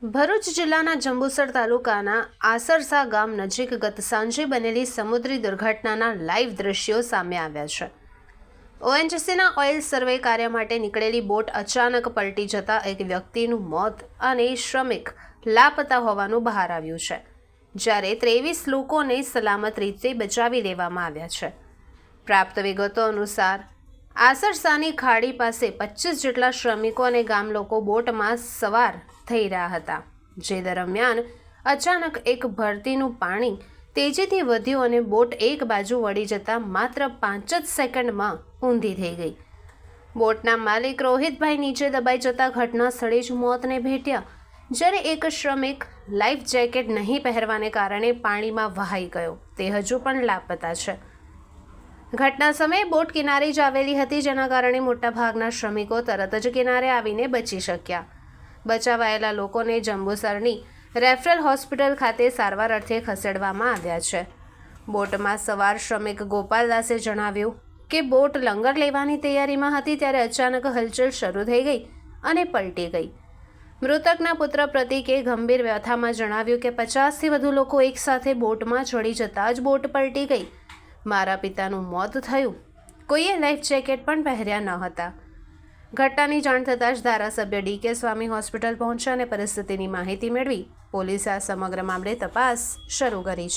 ભરૂચ જિલ્લાના જંબુસર તાલુકાના આસરસા ગામ નજીક ગત સાંજે બનેલી સમુદ્રી દુર્ઘટનાના લાઈવ દ્રશ્યો સામે આવ્યા છે। ઓએનજીસીના ઓઇલ સર્વે કાર્ય માટે નીકળેલી બોટ અચાનક પલટી જતા એક વ્યક્તિનું મોત અને શ્રમિક લાપતા હોવાનું બહાર આવ્યું છે, જ્યારે 23 લોકોને સલામત રીતે બચાવી લેવામાં આવ્યા છે। પ્રાપ્ત વિગતો અનુસાર આસરસાની ખાડી પાસે 25 જેટલા શ્રમિકો અને ગામ લોકો બોટમાં સવાર થઈ રહ્યા હતા, જે દરમિયાન અચાનક એક ભરતીનું પાણી તેજીથી વધ્યું અને બોટ એક બાજુ વળી જતા માત્ર 5 જ સેકન્ડમાં ઊંધી થઈ ગઈ। બોટના માલિક રોહિતભાઈ નીચે દબાઈ જતા ઘટના સ્થળે જ મોતને ભેટ્યા, જ્યારે એક શ્રમિક લાઈફ જેકેટ નહીં પહેરવાને કારણે પાણીમાં વહાઈ ગયો, તે હજુ પણ લાપતા છે। ઘટના સમયે બોટ કિનારે જ આવેલી હતી, જેના કારણે મોટાભાગના શ્રમિકો તરત જ કિનારે આવીને બચી શક્યા। બચાવાયેલા લોકોને જંબુસરની રેફરલ હોસ્પિટલ ખાતે સારવાર અર્થે ખસેડવામાં આવ્યા છે। બોટમાં સવાર શ્રમિક ગોપાલદાસે જણાવ્યું કે બોટ લંગર લેવાની તૈયારીમાં હતી ત્યારે અચાનક હલચલ શરૂ થઈ ગઈ અને પલટી ગઈ। મૃતકના પુત્ર પ્રતિકે ગંભીર વ્યથામાં જણાવ્યું કે 50થી વધુ લોકો એકસાથે બોટમાં ચડી જતા જ બોટ પલટી ગઈ। મારા પિતાનું મોત થયું, કોઈએ લાઈફ જેકેટ પણ પહેર્યા ન હતા। ઘટનાની જાણ થતાં જ ધારાસભ્ય ડીકે સ્વામી હોસ્પિટલ પહોંચ્યા અને પરિસ્થિતિની માહિતી મેળવી પોલીસે આ સમગ્ર મામલે તપાસ શરૂ કરી છે।